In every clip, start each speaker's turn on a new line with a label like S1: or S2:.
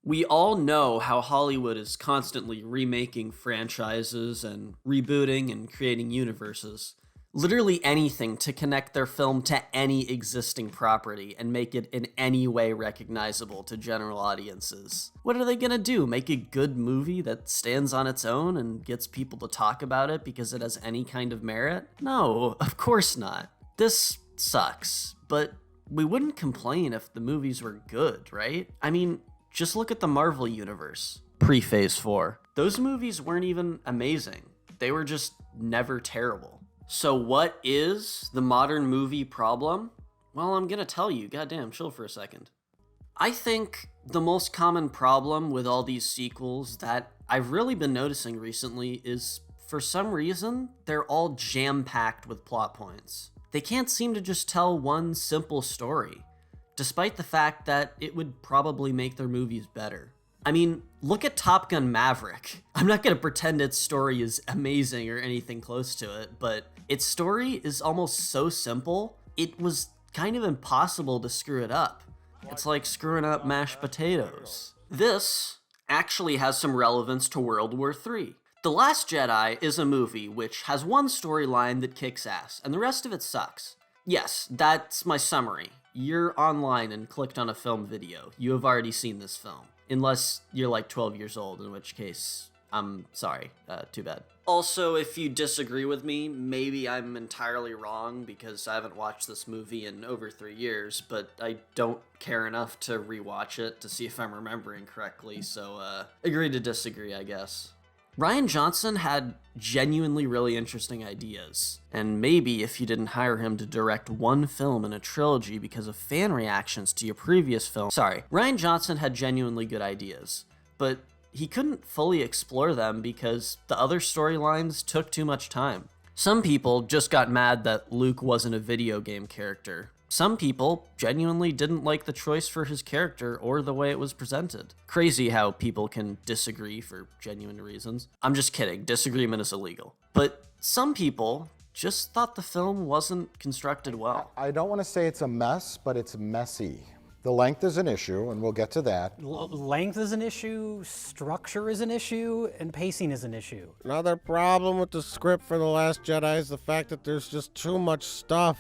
S1: We all know how Hollywood is constantly remaking franchises and rebooting and creating universes. Literally anything to connect their film to any existing property and make it in any way recognizable to general audiences. What are they gonna do? Make a good movie that stands on its own and gets people to talk about it because it has any kind of merit? No, of course not. This sucks, but we wouldn't complain if the movies were good, right? I mean, just look at the Marvel Universe, pre-Phase 4. Those movies weren't even amazing. They were just never terrible. So what is the modern movie problem? Well, I'm gonna tell you. Goddamn, chill for a second. I think the most common problem with all these sequels that I've really been noticing recently is, for some reason, they're all jam-packed with plot points. They can't seem to just tell one simple story, despite the fact that it would probably make their movies better. I mean, look at Top Gun Maverick. I'm not gonna pretend its story is amazing or anything close to it, but its story is almost so simple, it was kind of impossible to screw it up. It's like screwing up mashed potatoes. This actually has some relevance to World War III. The Last Jedi is a movie which has one storyline that kicks ass, and the rest of it sucks. Yes, that's my summary. You're online and clicked on a film video. You have already seen this film. Unless you're like 12 years old, in which case, I'm sorry. Too bad. Also, if you disagree with me, maybe I'm entirely wrong because I haven't watched this movie in over 3 years, but I don't care enough to rewatch it to see if I'm remembering correctly, so agree to disagree, I guess. Rian Johnson had genuinely really interesting ideas, and maybe if you didn't hire him to direct one film in a trilogy because of fan reactions to your previous film. Sorry, Rian Johnson had genuinely good ideas, but he couldn't fully explore them because the other storylines took too much time. Some people just got mad that Luke wasn't a video game character. Some people genuinely didn't like the choice for his character or the way it was presented. Crazy how people can disagree for genuine reasons. I'm just kidding, disagreement is illegal. But some people just thought the film wasn't constructed well.
S2: I don't want to say it's a mess, but it's messy. The length is an issue, and we'll get to that.
S3: Length is an issue, structure is an issue, and pacing is an issue.
S4: Another problem with the script for The Last Jedi is the fact that there's just too much stuff.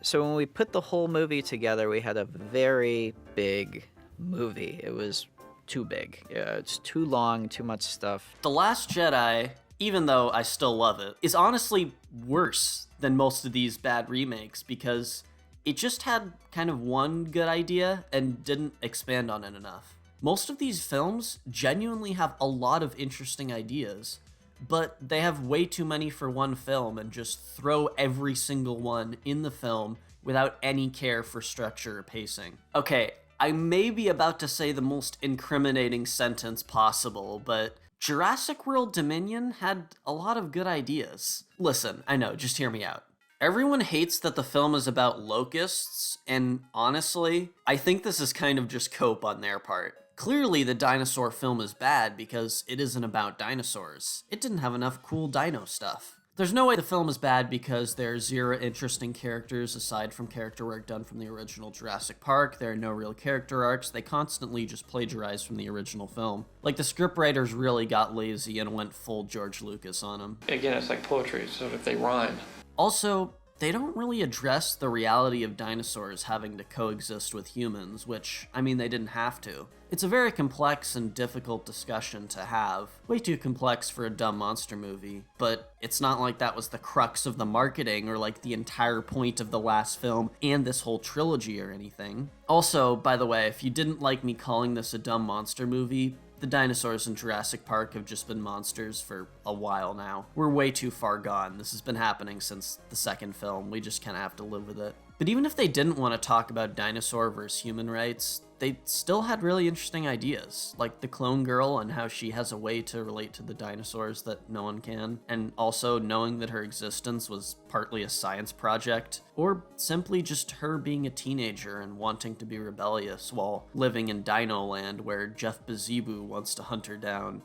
S5: So when we put the whole movie together, we had a very big movie. It was too big. It's too long, too much stuff.
S1: The Last Jedi, even though I still love it, is honestly worse than most of these bad remakes because it just had kind of one good idea and didn't expand on it enough. Most of these films genuinely have a lot of interesting ideas, but they have way too many for one film and just throw every single one in the film without any care for structure or pacing. Okay, I may be about to say the most incriminating sentence possible, but Jurassic World Dominion had a lot of good ideas. Listen, I know, just hear me out. Everyone hates that the film is about locusts, and honestly, I think this is kind of just cope on their part. Clearly, the dinosaur film is bad because it isn't about dinosaurs. It didn't have enough cool dino stuff. There's no way the film is bad because there are zero interesting characters aside from character work done from the original Jurassic Park. There are no real character arcs. They constantly just plagiarize from the original film. Like, the scriptwriters really got lazy and went full George Lucas on them.
S6: Again, it's like poetry, so if they rhyme.
S1: Also, they don't really address the reality of dinosaurs having to coexist with humans, which, I mean, they didn't have to. It's a very complex and difficult discussion to have. Way too complex for a dumb monster movie, but it's not like that was the crux of the marketing or like the entire point of the last film and this whole trilogy or anything. Also, by the way, if you didn't like me calling this a dumb monster movie, the dinosaurs in Jurassic Park have just been monsters for a while now. We're way too far gone. This has been happening since the second film. We just kind of have to live with it. But even if they didn't want to talk about dinosaur versus human rights, they still had really interesting ideas, like the clone girl and how she has a way to relate to the dinosaurs that no one can, and also knowing that her existence was partly a science project, or simply just her being a teenager and wanting to be rebellious while living in Dino Land where Jeff Bezibu wants to hunt her down.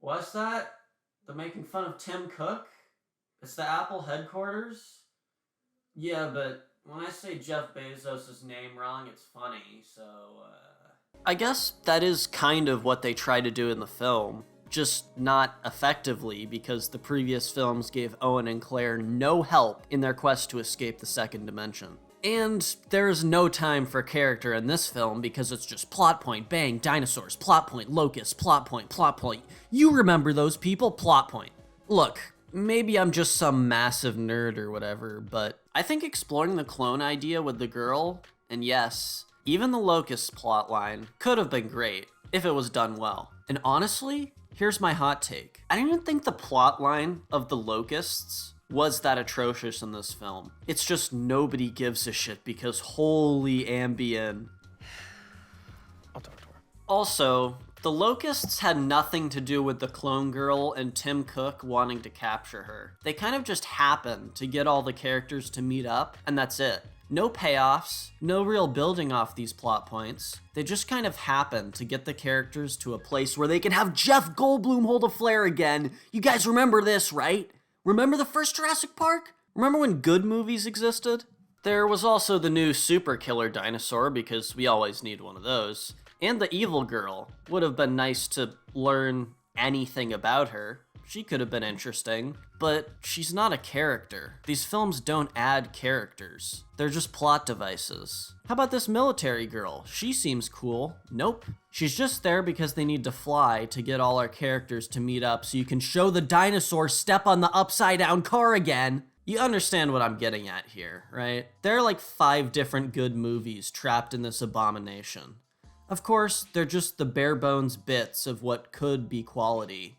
S1: What's that? They're making fun of Tim Cook? It's the Apple headquarters? Yeah, but when I say Jeff Bezos' name wrong, it's funny, so, I guess that is kind of what they try to do in the film, just not effectively because the previous films gave Owen and Claire no help in their quest to escape the second dimension. And there's no time for character in this film because it's just plot point, bang, dinosaurs, plot point, locust, plot point, plot point. You remember those people, plot point. Look, maybe I'm just some massive nerd or whatever, but I think exploring the clone idea with the girl, and yes, even the locust plotline, could have been great if it was done well. And honestly, here's my hot take. I didn't think the plotline of the locusts was that atrocious in this film. It's just nobody gives a shit because holy Ambien.
S4: I'll talk to her.
S1: Also, the locusts had nothing to do with the clone girl and Tim Cook wanting to capture her. They kind of just happened to get all the characters to meet up, and that's it. No payoffs, no real building off these plot points. They just kind of happened to get the characters to a place where they can have Jeff Goldblum hold a flare again. You guys remember this, right? Remember the first Jurassic Park? Remember when good movies existed? There was also the new super killer dinosaur, because we always need one of those. And the evil girl. Would have been nice to learn anything about her. She could have been interesting, but she's not a character. These films don't add characters. They're just plot devices. How about this military girl? She seems cool. Nope. She's just there because they need to fly to get all our characters to meet up so you can show the dinosaur step on the upside down car again. You understand what I'm getting at here, right? There are like 5 different good movies trapped in this abomination. Of course, they're just the bare bones bits of what could be quality.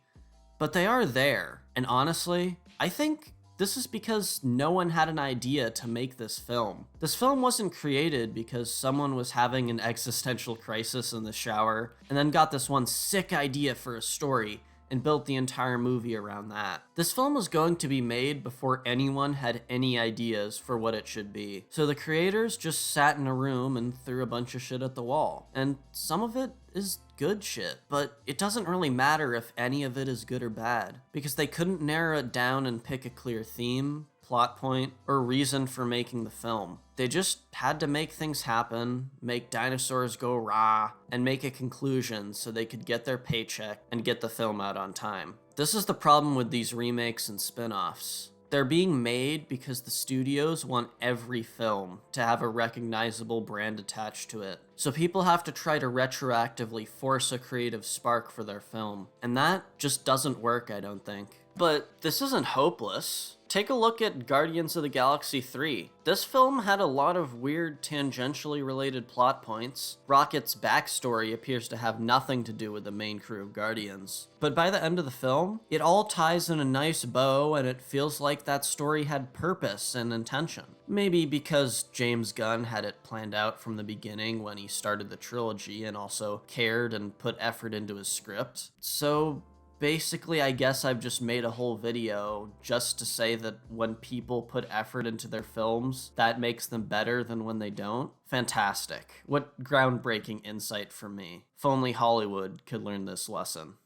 S1: But they are there, and honestly, I think this is because no one had an idea to make this film. This film wasn't created because someone was having an existential crisis in the shower and then got this one sick idea for a story and built the entire movie around that. This film was going to be made before anyone had any ideas for what it should be. So the creators just sat in a room and threw a bunch of shit at the wall. And some of it is good shit, but it doesn't really matter if any of it is good or bad, because they couldn't narrow it down and pick a clear theme, plot point, or reason for making the film. They just had to make things happen, make dinosaurs go rah, and make a conclusion so they could get their paycheck and get the film out on time. This is the problem with these remakes and spin-offs. They're being made because the studios want every film to have a recognizable brand attached to it. So people have to try to retroactively force a creative spark for their film. And that just doesn't work, I don't think. But this isn't hopeless. Take a look at Guardians of the Galaxy 3. This film had a lot of weird tangentially related plot points. Rocket's backstory appears to have nothing to do with the main crew of Guardians. But by the end of the film, it all ties in a nice bow and it feels like that story had purpose and intention. Maybe because James Gunn had it planned out from the beginning when he started the trilogy and also cared and put effort into his script. So basically, I guess I've just made a whole video just to say that when people put effort into their films, that makes them better than when they don't. Fantastic. What groundbreaking insight from me. If only Hollywood could learn this lesson.